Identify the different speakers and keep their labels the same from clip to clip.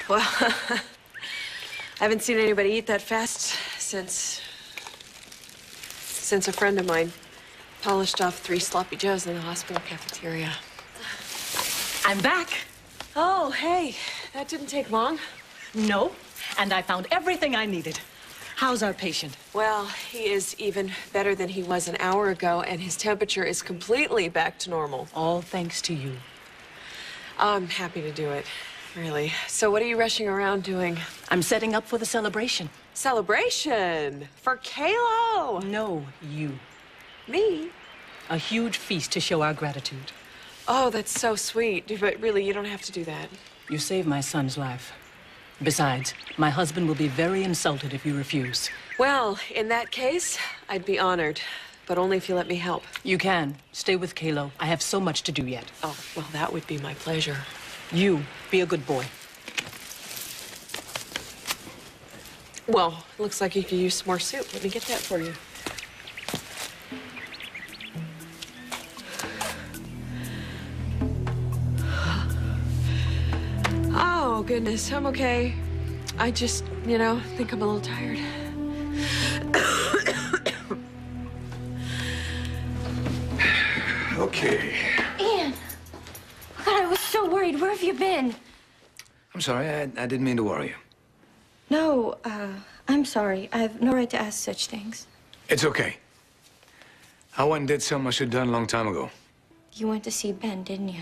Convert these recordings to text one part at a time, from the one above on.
Speaker 1: Well, I haven't seen anybody eat that fast since a friend of mine polished off 3 sloppy joes in the hospital cafeteria.
Speaker 2: I'm back.
Speaker 1: Oh, hey, that didn't take long.
Speaker 2: No, and I found everything I needed. How's our patient?
Speaker 1: Well, he is even better than he was an hour ago, and his temperature is completely back to normal.
Speaker 2: All thanks to you.
Speaker 1: I'm happy to do it, really. So what are you rushing around doing?
Speaker 2: I'm setting up for the celebration.
Speaker 1: Celebration? For Kalo?
Speaker 2: No, you.
Speaker 1: Me?
Speaker 2: A huge feast to show our gratitude.
Speaker 1: Oh, that's so sweet. But really, you don't have to do that.
Speaker 2: You saved my son's life. Besides, my husband will be very insulted if you refuse.
Speaker 1: Well, in that case, I'd be honored. But only if you let me help.
Speaker 2: You can. Stay with Kalo. I have so much to do yet.
Speaker 1: Oh, well, that would be my pleasure.
Speaker 2: You, be a good boy.
Speaker 1: Well, looks like you could use some more soup. Let me get that for you. Oh, goodness, I'm okay. I just, think I'm a little tired.
Speaker 3: Okay.
Speaker 4: Ian! God, I was so worried. Where have you been?
Speaker 3: I'm sorry, I didn't mean to worry you.
Speaker 4: No, I'm sorry. I have no right to ask such things.
Speaker 3: It's okay. I went and did something I should have done a long time ago.
Speaker 4: You went to see Ben, didn't you?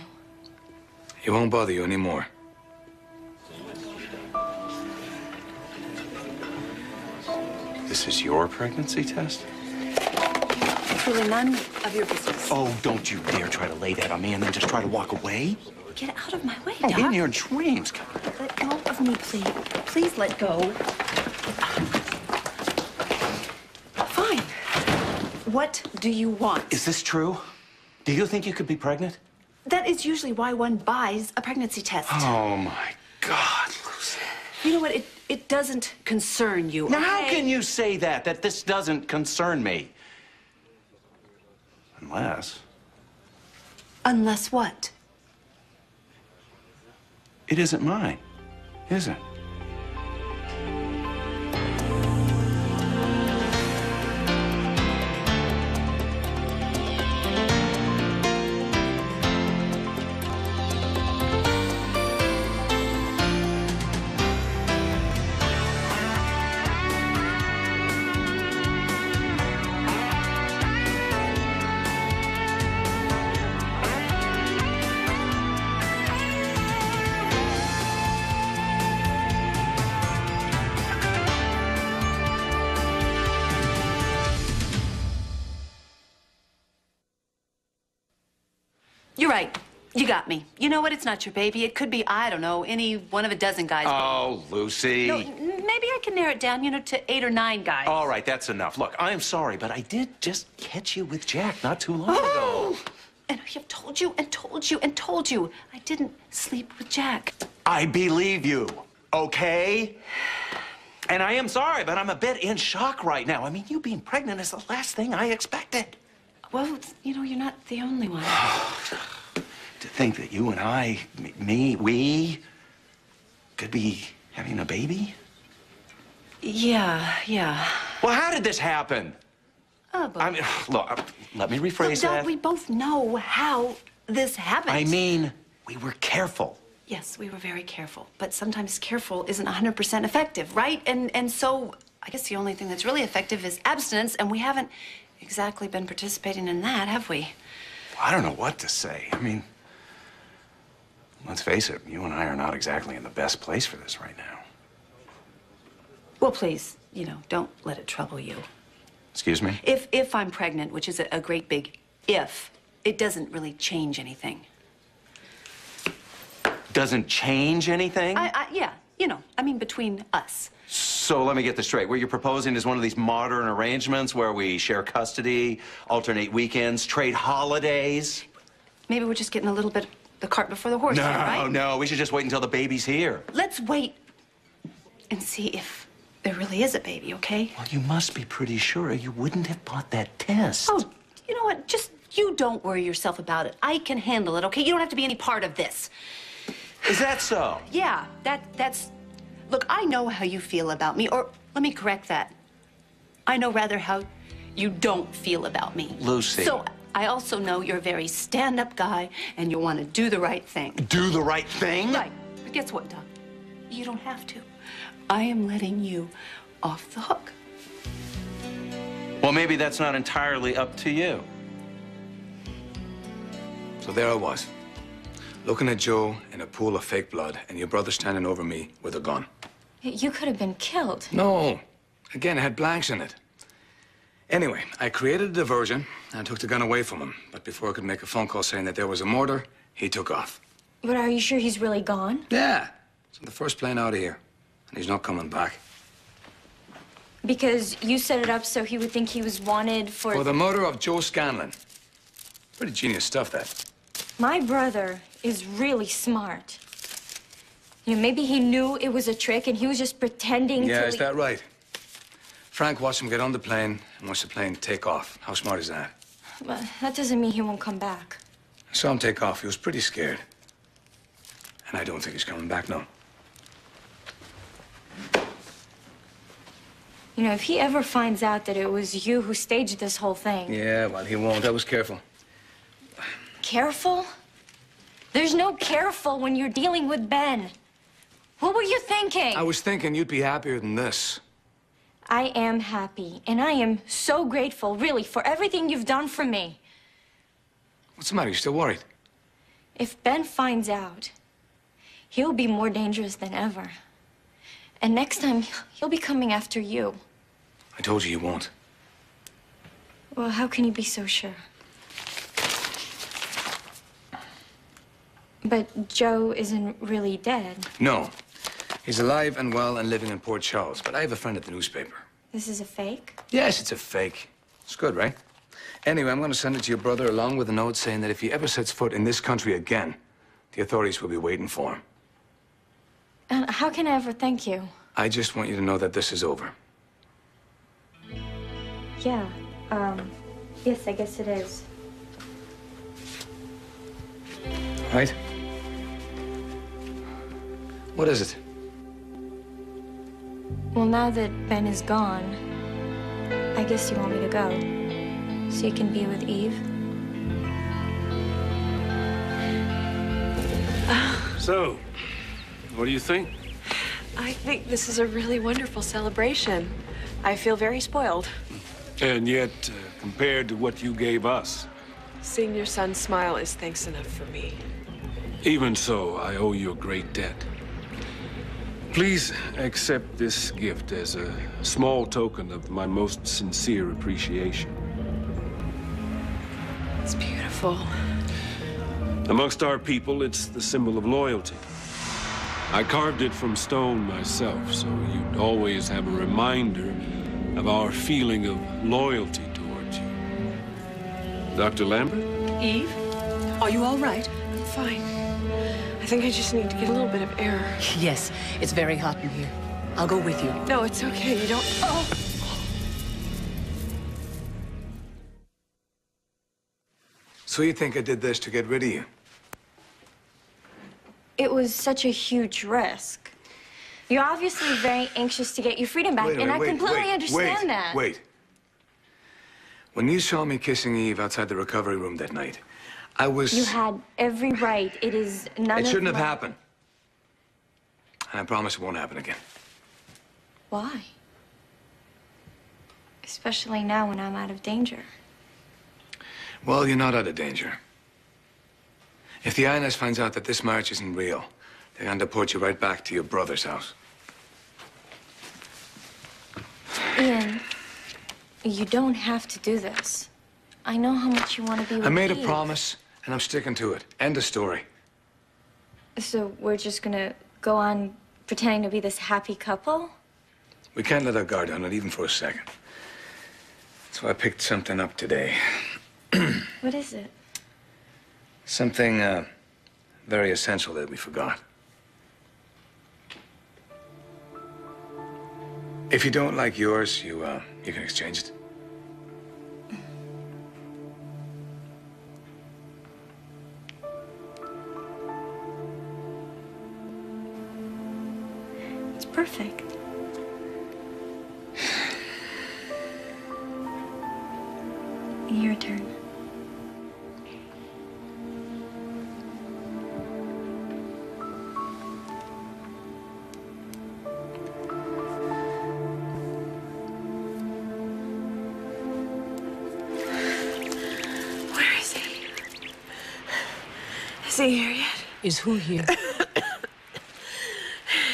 Speaker 3: He won't bother you anymore.
Speaker 5: This is your pregnancy test?
Speaker 2: It's really none of your business.
Speaker 5: Oh, don't you dare try to lay that on me and then just try to walk away.
Speaker 4: Get out of my way,
Speaker 5: Oh,
Speaker 4: Doc.
Speaker 5: in your dreams. Come on.
Speaker 4: Let go of me, please. Please let go.
Speaker 2: Fine. What do you want?
Speaker 5: Is this true? Do you think you could be pregnant?
Speaker 6: That is usually why one buys a pregnancy test.
Speaker 5: Oh, my God, Lucy.
Speaker 6: You know what? It doesn't concern you.
Speaker 5: Now, how
Speaker 6: okay?
Speaker 5: can you say that this doesn't concern me? Unless
Speaker 6: Unless what?
Speaker 5: it isn't mine, is it?
Speaker 6: You're right. You got me. You know what? It's not your baby. It could be, I don't know, any one of a dozen guys.
Speaker 5: Oh, Lucy.
Speaker 6: No, maybe I can narrow it down, to 8 or 9 guys.
Speaker 5: All right, that's enough. Look, I am sorry, but I did just catch you with Jack not too long
Speaker 6: Oh!
Speaker 5: ago.
Speaker 6: And I have told you and told you and told you I didn't sleep with Jack.
Speaker 5: I believe you, okay? And I am sorry, but I'm a bit in shock right now. I mean, you being pregnant is the last thing I expected.
Speaker 6: Well, you're not the only one.
Speaker 5: To think that you and I, we could be having a baby?
Speaker 6: Yeah.
Speaker 5: Well, how did this happen? I mean, look, let me rephrase
Speaker 6: Doc,
Speaker 5: that.
Speaker 6: we both know how this happened.
Speaker 5: I mean, we were careful.
Speaker 6: Yes, we were very careful, but sometimes careful isn't 100% effective, right? And so I guess the only thing that's really effective is abstinence, and we haven't exactly been participating in that, have we?
Speaker 5: I don't know what to say. I mean, let's face it, you and I are not exactly in the best place for this right now.
Speaker 6: Well, please, don't let it trouble you.
Speaker 5: Excuse me?
Speaker 6: If I'm pregnant, which is a great big if, it doesn't really change anything.
Speaker 5: Doesn't change anything?
Speaker 6: Yeah, between us.
Speaker 5: So let me get this straight. What you're proposing is one of these modern arrangements where we share custody, alternate weekends, trade holidays?
Speaker 6: Maybe we're just getting a little bit the cart before the horse, right?
Speaker 5: No, we should just wait until the baby's here.
Speaker 6: Let's wait and see if there really is a baby, okay?
Speaker 5: Well, you must be pretty sure you wouldn't have bought that test.
Speaker 6: Oh, you know what? Just you don't worry yourself about it. I can handle it, okay? You don't have to be any part of this.
Speaker 5: Is that so?
Speaker 6: Yeah, that's... Look, I know how you feel about me, or let me correct that. I know rather how you don't feel about me.
Speaker 5: Lucy.
Speaker 6: So I also know you're a very stand-up guy, and you want to do the right thing.
Speaker 5: Do the right thing?
Speaker 6: Right. But guess what, Doc? You don't have to. I am letting you off the hook.
Speaker 5: Well, maybe that's not entirely up to you.
Speaker 3: So there I was, looking at Joe in a pool of fake blood, and your brother standing over me with a gun.
Speaker 4: You could have been killed.
Speaker 3: No. Again, it had blanks in it. Anyway, I created a diversion and took the gun away from him. But before I could make a phone call saying that there was a murder, he took off.
Speaker 4: But are you sure he's really gone?
Speaker 3: Yeah. It's on the first plane out of here. And he's not coming back.
Speaker 4: Because you set it up so he would think he was wanted for...
Speaker 3: For the murder of Joe Scanlon. Pretty genius stuff, that.
Speaker 4: My brother is really smart. You know, maybe he knew it was a trick and he was just pretending
Speaker 3: Yeah,
Speaker 4: to...
Speaker 3: is that right? Frank watched him get on the plane and watched the plane take off. How smart is that?
Speaker 4: But that doesn't mean he won't come back.
Speaker 3: I saw him take off. He was pretty scared. And I don't think he's coming back, no.
Speaker 4: You know, if he ever finds out that it was you who staged this whole thing...
Speaker 3: Yeah, well, he won't. I was careful.
Speaker 4: Careful? There's no careful when you're dealing with Ben. What were you thinking?
Speaker 3: I was thinking you'd be happier than this.
Speaker 4: I am happy, and I am so grateful, really, for everything you've done for me.
Speaker 3: What's the matter? You still worried?
Speaker 4: If Ben finds out, he'll be more dangerous than ever. And next time, he'll be coming after you.
Speaker 3: I told you he won't.
Speaker 4: Well, how can you be so sure? But Joe isn't really dead.
Speaker 3: No. He's alive and well and living in Port Charles. But I have a friend at the newspaper.
Speaker 4: This is a fake?
Speaker 3: Yes, it's a fake. It's good, right? Anyway, I'm going to send it to your brother along with a note saying that if he ever sets foot in this country again, the authorities will be waiting for him.
Speaker 4: And how can I ever thank you?
Speaker 3: I just want you to know that this is over.
Speaker 4: Yeah, yes, I guess it is.
Speaker 3: Right? What is it?
Speaker 4: Well, now that Ben is gone, I guess you want me to go. So you can be with Eve?
Speaker 7: So, what do you think?
Speaker 1: I think this is a really wonderful celebration. I feel very spoiled.
Speaker 7: And yet, compared to what you gave us,
Speaker 1: Seeing your son smile is thanks enough for me.
Speaker 7: even so, I owe you a great debt. Please accept this gift as a small token of my most sincere appreciation.
Speaker 1: It's beautiful.
Speaker 7: Amongst our people, it's the symbol of loyalty. I carved it from stone myself, so you'd always have a reminder of our feeling of loyalty towards you. Dr. Lambert?
Speaker 2: Eve, are you all right?
Speaker 1: I'm fine. I think I just need to get a little bit of air.
Speaker 2: Yes, it's very hot in here. I'll go with you.
Speaker 1: No, it's okay. You don't... Oh!
Speaker 3: So you think I did this to get rid of you?
Speaker 4: It was such a huge risk. You're obviously very anxious to get your freedom back, and I completely understand that.
Speaker 3: Wait. When you saw me kissing Eve outside the recovery room that night, I was...
Speaker 4: You had every right. It is none of
Speaker 3: It shouldn't have
Speaker 4: my...
Speaker 3: happened. And I promise it won't happen again.
Speaker 4: Why? Especially now when I'm out of danger.
Speaker 3: Well, you're not out of danger. If the INS finds out that this marriage isn't real, they're going to deport you right back to your brother's house.
Speaker 4: Ian, you don't have to do this. I know how much you want to be with
Speaker 3: I made a
Speaker 4: Eve.
Speaker 3: promise, and I'm sticking to it. End of story.
Speaker 4: So we're just gonna go on pretending to be this happy couple?
Speaker 3: We can't let our guard down, not even for a second. So I picked something up today.
Speaker 4: What is it?
Speaker 3: Something, very essential that we forgot. If you don't like yours, you can exchange it.
Speaker 4: perfect. Your turn.
Speaker 1: Where is he? Is he here yet?
Speaker 2: Is who here?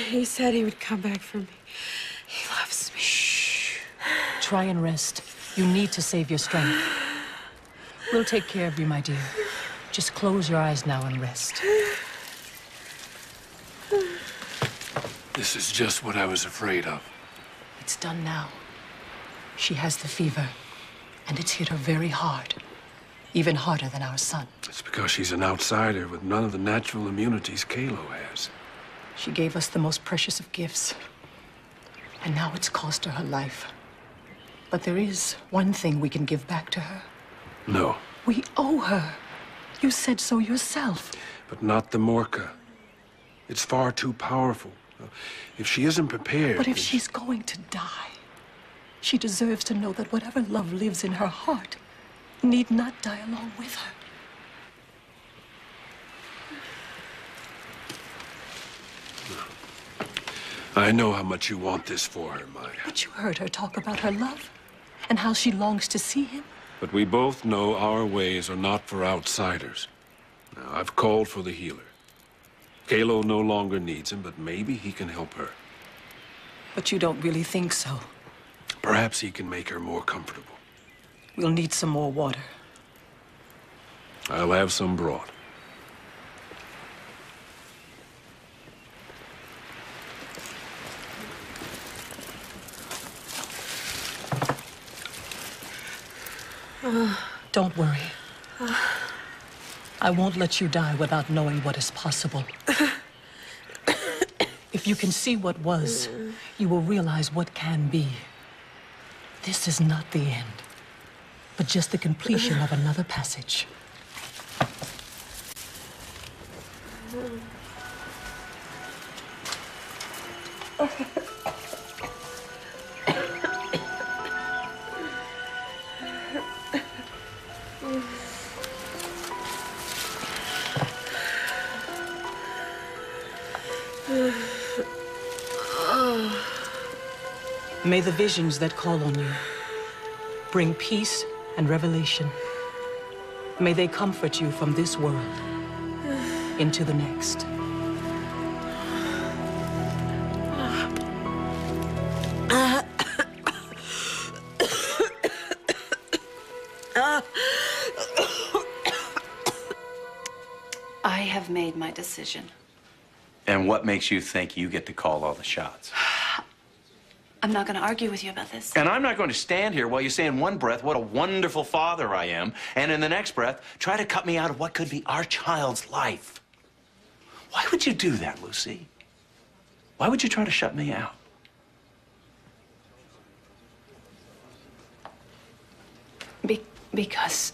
Speaker 1: He said he would come back for me. He loves me.
Speaker 2: Shh. Try and rest. You need to save your strength. We'll take care of you, my dear. Just close your eyes now and rest.
Speaker 7: This is just what I was afraid of.
Speaker 2: It's done now. She has the fever, and it's hit her very hard. Even harder than our son.
Speaker 7: It's because she's an outsider with none of the natural immunities Kalo has.
Speaker 2: She gave us the most precious of gifts. And now it's cost her her life. But there is one thing we can give back to her.
Speaker 7: No,
Speaker 2: We owe her. You said so yourself.
Speaker 7: but not the Morka. It's far too powerful. If she isn't prepared...
Speaker 2: But if
Speaker 7: then-
Speaker 2: she's going to die, she deserves to know that whatever love lives in her heart need not die along with her.
Speaker 7: I know how much you want this for her, Maya.
Speaker 2: But you heard her talk about her love and how she longs to see him.
Speaker 7: But we both know our ways are not for outsiders. Now, I've called for the healer. Kalo no longer needs him, but maybe he can help her.
Speaker 2: But you don't really think so.
Speaker 7: Perhaps he can make her more comfortable.
Speaker 2: We'll need some more water.
Speaker 7: I'll have some brought.
Speaker 2: Don't worry. I won't let you die without knowing what is possible. If you can see what was, you will realize what can be. This is not the end, but just the completion of another passage. May the visions that call on you bring peace and revelation. May they comfort you from this world into the next.
Speaker 6: I have made my decision.
Speaker 5: And what makes you think you get to call all the shots?
Speaker 6: I'm not going to argue with you about this.
Speaker 5: And I'm not going to stand here while you say in one breath what a wonderful father I am, and in the next breath try to cut me out of what could be our child's life. Why would you do that, Lucy? Why would you try to shut me out?
Speaker 6: Because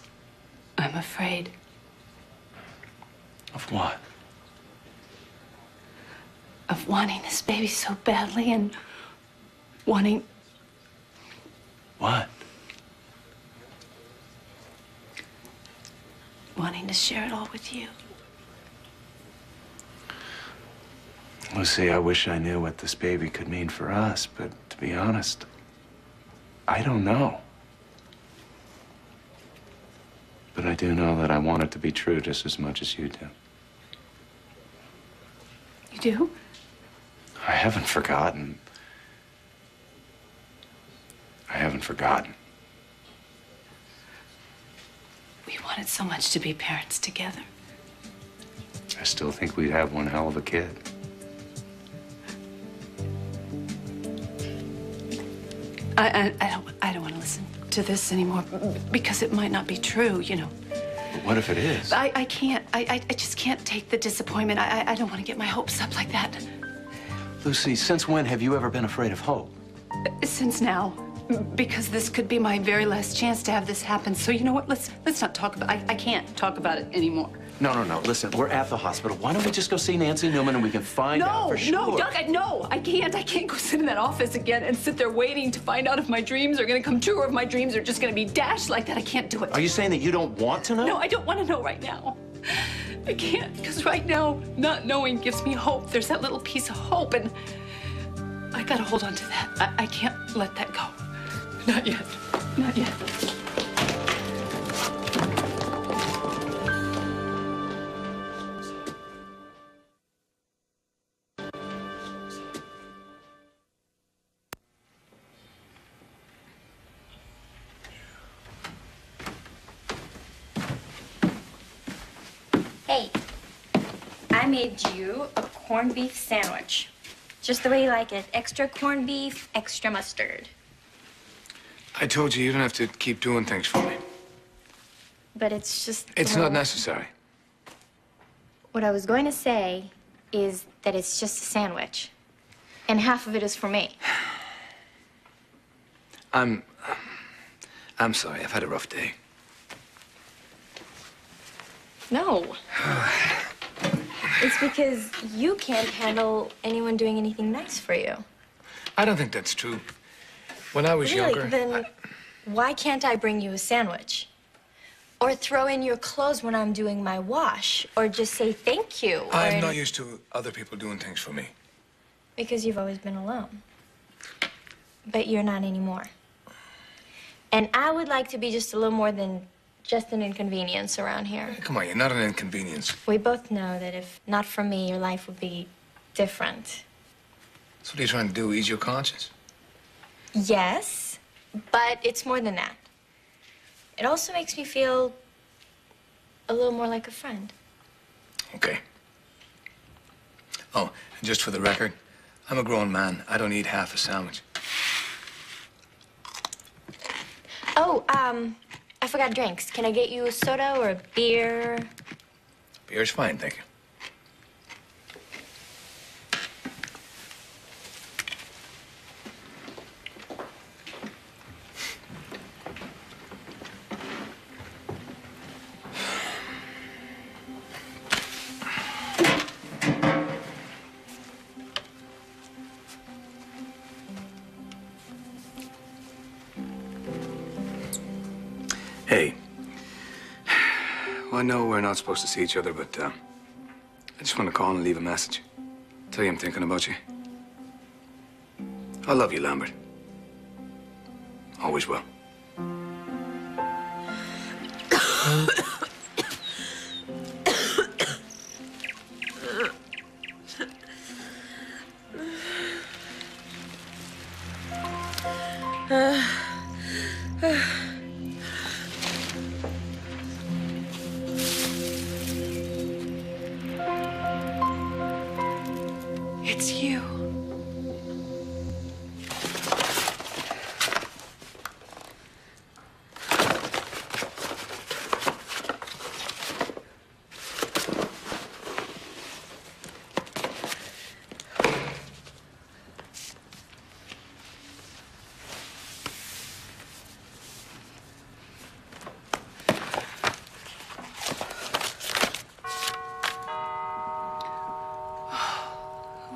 Speaker 6: I'm afraid.
Speaker 5: Of what?
Speaker 6: Of wanting this baby so badly and wanting...
Speaker 5: What?
Speaker 6: Wanting to share it all with you.
Speaker 5: Lucy, I wish I knew what this baby could mean for us, but to be honest, I don't know. But I do know that I want it to be true just as much as you do.
Speaker 6: You do?
Speaker 5: I haven't forgotten. I haven't forgotten.
Speaker 6: We wanted so much to be parents together.
Speaker 5: I still think we'd have one hell of a kid.
Speaker 6: I don't want to listen to this anymore because it might not be true, you know.
Speaker 5: But what if it is?
Speaker 6: I can't. I just can't take the disappointment. I don't want to get my hopes up like that.
Speaker 5: Lucy, since when have you ever been afraid of hope?
Speaker 6: Since now, because this could be my very last chance to have this happen. So you know what? Let's not talk about. I can't talk about it anymore.
Speaker 5: No. Listen, we're at the hospital. Why don't we just go see Nancy Newman and we can find out for sure?
Speaker 6: No, Doug, no, I can't. I can't go sit in that office again and sit there waiting to find out if my dreams are going to come true or if my dreams are just going to be dashed like that. I can't do it.
Speaker 5: Are you saying that you don't want to know?
Speaker 6: No, I don't want to know right now. I can't, because right now, not knowing gives me hope. There's that little piece of hope, and I got to hold on to that. I can't let that go. Not yet. Not yet.
Speaker 4: Hey, I made you a corned beef sandwich. Just the way you like it. Extra corned beef, extra mustard.
Speaker 3: I told you don't have to keep doing things for me.
Speaker 4: But it's just...
Speaker 3: It's not necessary.
Speaker 4: What I was going to say is that it's just a sandwich. And half of it is for me.
Speaker 3: I'm sorry. I've had a rough day.
Speaker 4: No. It's because you can't handle anyone doing anything nice for you.
Speaker 3: I don't think that's true. When I was
Speaker 4: Really?
Speaker 3: younger...
Speaker 4: Then why can't I bring you a sandwich? Or throw in your clothes when I'm doing my wash? Or just say thank you?
Speaker 3: I'm
Speaker 4: or...
Speaker 3: not used to other people doing things for me.
Speaker 4: Because you've always been alone. But you're not anymore. And I would like to be just a little more than just an inconvenience around here.
Speaker 3: Come on, you're not an inconvenience.
Speaker 4: We both know that if not for me, your life would be different.
Speaker 3: So what are you trying to do, ease your conscience?
Speaker 4: Yes, but it's more than that. It also makes me feel a little more like a friend.
Speaker 3: Okay. Oh, and just for the record, I'm a grown man. I don't eat half a sandwich.
Speaker 4: Oh, I forgot drinks. Can I get you a soda or a beer?
Speaker 3: Beer's fine, thank you. Hey. Well, I know we're not supposed to see each other, but I just want to call and leave a message. Tell you I'm thinking about you. I love you, Lambert. Always will.
Speaker 6: It's you.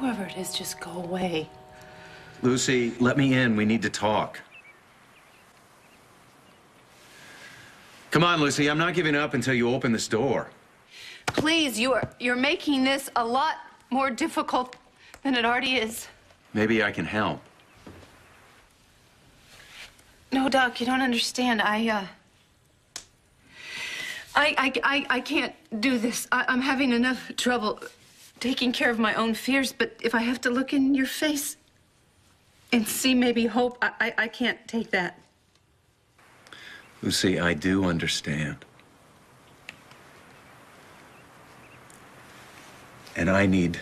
Speaker 6: Whoever it is, just go away.
Speaker 5: Lucy, let me in. We need to talk. Come on, Lucy. I'm not giving up until you open this door.
Speaker 6: Please, you're making this a lot more difficult than it already is.
Speaker 5: Maybe I can help.
Speaker 6: No, Doc, you don't understand. I can't do this. I'm having enough trouble taking care of my own fears, but if I have to look in your face and see maybe hope, I can't take that.
Speaker 5: Lucy, I do understand. And I need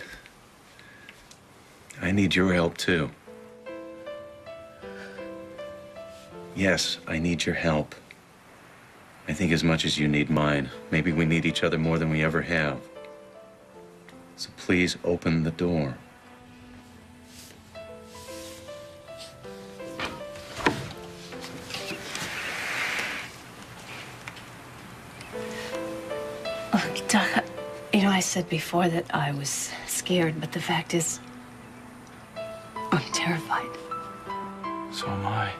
Speaker 5: your help, too. Yes, I need your help. I think as much as you need mine. Maybe we need each other more than we ever have. So please open the door.
Speaker 6: Look, Doc, said before that I was scared, but the fact is, I'm terrified.
Speaker 5: So am I.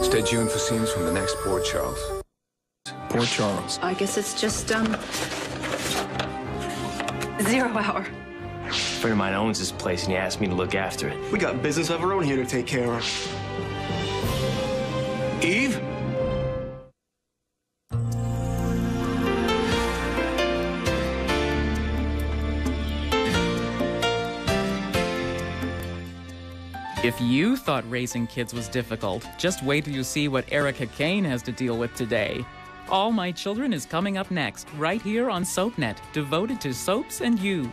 Speaker 3: Stay tuned for scenes from the next Port Charles.
Speaker 8: Port Charles.
Speaker 6: I guess it's just, 0 hour.
Speaker 9: A friend of mine owns this place, and he asked me to look after it.
Speaker 8: We got business of our own here to take care of.
Speaker 3: Eve?
Speaker 10: If you thought raising kids was difficult, just wait till you see what Erica Kane has to deal with today. All My Children is coming up next, right here on SoapNet, devoted to soaps and you.